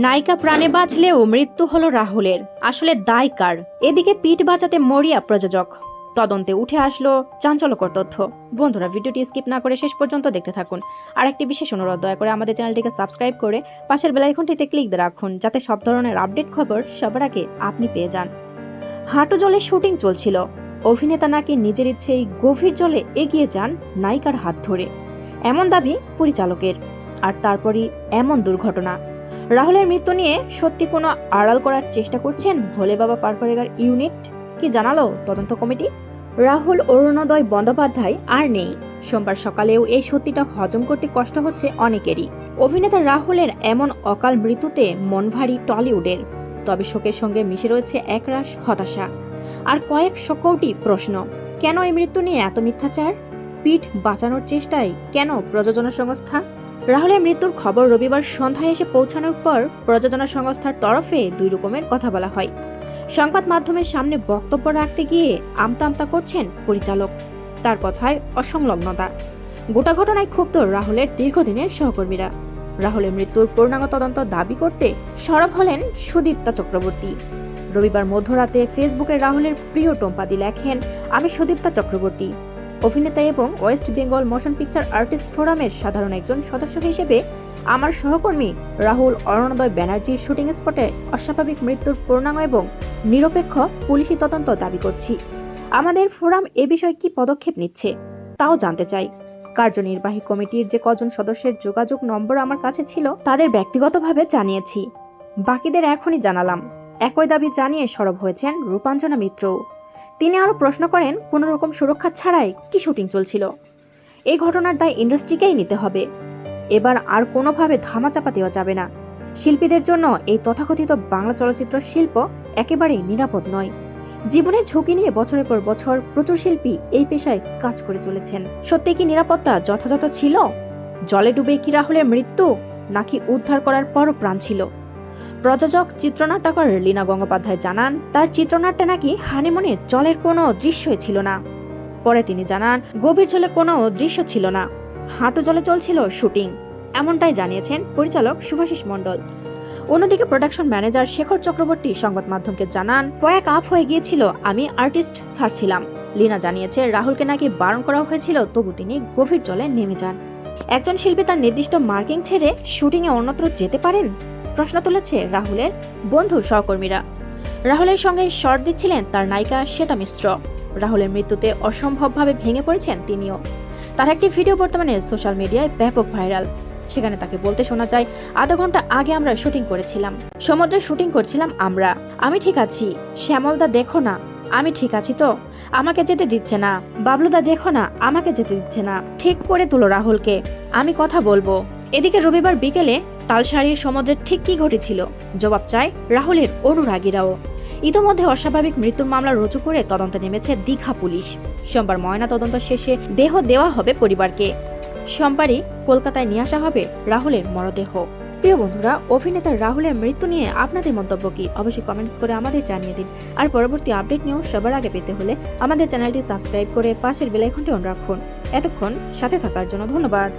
নায়িকা প্রাণে বাঁচলেও মৃত্যু হলো রাহুলের। আসলে দায় কার? এদিকে পিঠ বাঁচাতে মরিয়া প্রযোজক। তদন্তে উঠে আসলো চাঞ্চল্যকর তথ্য। বন্ধুরা, ভিডিওটি স্কিপ না করে শেষ পর্যন্ত দেখতে থাকুন। আর একটি বিশেষ অনুরোধ, দয়া করে আমাদের চ্যানেলটিকে সাবস্ক্রাইব করে পাশের বেল আইকনটিতে ক্লিক দিয়ে রাখুন, যাতে সব ধরনের আপডেট খবর সবার আগে আপনি পেয়ে যান। হাঁটু জলে শুটিং চলছিল। অভিনেতা নাকি নিজের ইচ্ছেই গভীর জলে এগিয়ে যান নায়িকার হাত ধরে, এমন দাবি পরিচালকের। আর তারপরই এমন দুর্ঘটনা। রাহুলের মৃত্যু নিয়ে সত্যি কোনো আড়াল করার চেষ্টা করছেন ভোলে বাবা পারপারেগার ইউনিট? কি জানালো তদন্ত কমিটি? রাহুল অরুণোদয় বন্দ্যোপাধ্যায় আর নেই। সোমবার সকালেও এই সত্যিটা হজম করতে কষ্ট হচ্ছে অনেকেরই। অভিনেতা রাহুলের এমন অকাল মৃত্যুতে মন ভারী টলিউডের। তবে শোকের সঙ্গে মিশে রয়েছে একরাশ হতাশা আর কয়েকশো কোটি প্রশ্ন। কেন এই মৃত্যু নিয়ে এত মিথ্যাচার? পিঠ বাঁচানোর চেষ্টায় কেন প্রযোজনা সংস্থা? রাহুলের মৃত্যুর খবর রবিবার সন্ধ্যায় এসে পৌঁছানোর পর প্রযোজনা সংস্থার তরফে দুই রকমের কথা বলা হয়। সংবাদ মাধ্যমের সামনে বক্তব্য রাখতে গিয়ে আমতা আমতা করছেন পরিচালক। তার কথায় অসংলগ্নতা। গোটা ঘটনায় ক্ষুব্ধ রাহুলের দীর্ঘদিনের সহকর্মীরা। রাহুলের মৃত্যুর পূর্ণাঙ্গ তদন্ত দাবি করতে সরব হলেন সুদীপ্তা চক্রবর্তী। রবিবার মধ্যরাতে ফেসবুকে রাহুলের প্রিয় টম্পাদি লেখেন, আমি সুদীপ্তা চক্রবর্তী, অভিনেতা এবং West Bengal motion picture artist ফোরামের সাধারণ একজন সদস্য হিসেবে আমার সহকর্মী রাহুল অরুণোদয় ব্যানার্জির শুটিং স্পটে অস্বাভাবিক মৃত্যুর পূর্ণাঙ্গ এবং নিরপেক্ষ পুলিশি তদন্ত দাবি করছি। আমাদের ফোরাম এ বিষয়ে কি পদক্ষেপ নিচ্ছে তাও জানতে চাই। কার্যনির্বাহী কমিটির যে কজন সদস্যের যোগাযোগ নম্বর আমার কাছে ছিল তাদের ব্যক্তিগতভাবে জানিয়েছি, বাকিদের এখনই জানালাম। একই দাবি জানিয়ে সরব হয়েছেন রূপাঞ্জনা মিত্র। তিনি আরো প্রশ্ন করেন, কোন রকম সুরক্ষা ছাড়াই কি শুটিং চলছিল? এই ঘটনার দায় ইন্ডাস্ট্রিকেই নিতে হবে। এবার আর কোনোভাবে ধামাচাপা দেওয়া যাবে না। শিল্পীদের জন্য এই তথাকথিত বাংলা চলচ্চিত্র শিল্প একেবারেই নিরাপদ নয়। জীবনের ঝুঁকি নিয়ে বছরের পর বছর প্রচুর শিল্পী এই পেশায় কাজ করে চলেছেন। সত্যি কি নিরাপত্তা যথাযথ ছিল? জলে ডুবে কি রাহুলের মৃত্যু, নাকি উদ্ধার করার পরও প্রাণ ছিল? প্রযোজক চিত্রনাট্যকার লীনা গঙ্গোপাধ্যায় জানান, তার চিত্রনাট্যে নাকি হানিমুনে জলের কোনো দৃশ্যই ছিল না। পরে তিনি জানান, গভীর জলে কোনো দৃশ্য ছিল না, হাঁটু জলে চলছিল শুটিং। এমনটাই জানিয়েছেন পরিচালক শুভাশিস মণ্ডল। অন্যদিকে প্রোডাকশন ম্যানেজার শেখর চক্রবর্তী সংবাদ মাধ্যমকে জানান, পয়াক আপ হয়ে গিয়েছিল, আমি আর্টিস্ট ছাড়ছিলাম। লীনা জানিয়েছে, রাহুলকে নাকি বারণ করা হয়েছিল, তবু তিনি গভীর জলে নেমে যান। একজন শিল্পী তার নির্দিষ্ট মার্কিং ছেড়ে শুটিংয়ে অন্যত্র যেতে পারেন? প্রশ্ন তুলেছে রাহুলের বন্ধু সহকর্মীরা। রাহুলের সঙ্গে শর্ট দিচ্ছিলেন তার নায়িকা শ্বেতা মিশ্র। রাহুলের মৃত্যুতে অসম্ভবভাবে ভেঙে পড়েছেন তিনিও। তার একটি ভিডিও বর্তমানে সোশ্যাল মিডিয়ায় ব্যাপক ভাইরাল। সেখানে তাকে বলতে শোনা যায়, আধা ঘন্টা আগে আমরা শুটিং করেছিলাম, সমুদ্রে শুটিং করছিলাম আমরা। আমি ঠিক আছি, শ্যামলদা দেখো না, আমি ঠিক আছি তো, আমাকে যেতে দিচ্ছে না। বাবলুদা দেখো না, আমাকে যেতে দিচ্ছে না। ঠিক করে তুলো রাহুলকে, আমি কথা বলবো। এদিকে রবিবার বিকেলে তালসারির সমুদ্রে ঠিক কি ঘটেছিল জবাব চায় রাহুলের অনুরাগীরাও। ইতোমধ্যে অস্বাভাবিক মৃত্যুর মামলা রুজু করে তদন্তে নেমেছে দীঘা পুলিশ। সোমবার ময়না তদন্ত শেষে দেহ দেওয়া হবে পরিবারকে। সোমবারই কলকাতায় নিয়ে আসা হবে রাহুলের মরদেহ। প্রিয় বন্ধুরা, অভিনেতা রাহুলের মৃত্যু নিয়ে আপনাদের মন্তব্য কি? অবশ্যই কমেন্টস করে আমাদের জানিয়ে দিন। আর পরবর্তী আপডেট নিয়েও সবার আগে পেতে হলে আমাদের চ্যানেলটি সাবস্ক্রাইব করে পাশের বেল আইকনটি অন রাখুন। এতক্ষণ সাথে থাকার জন্য ধন্যবাদ।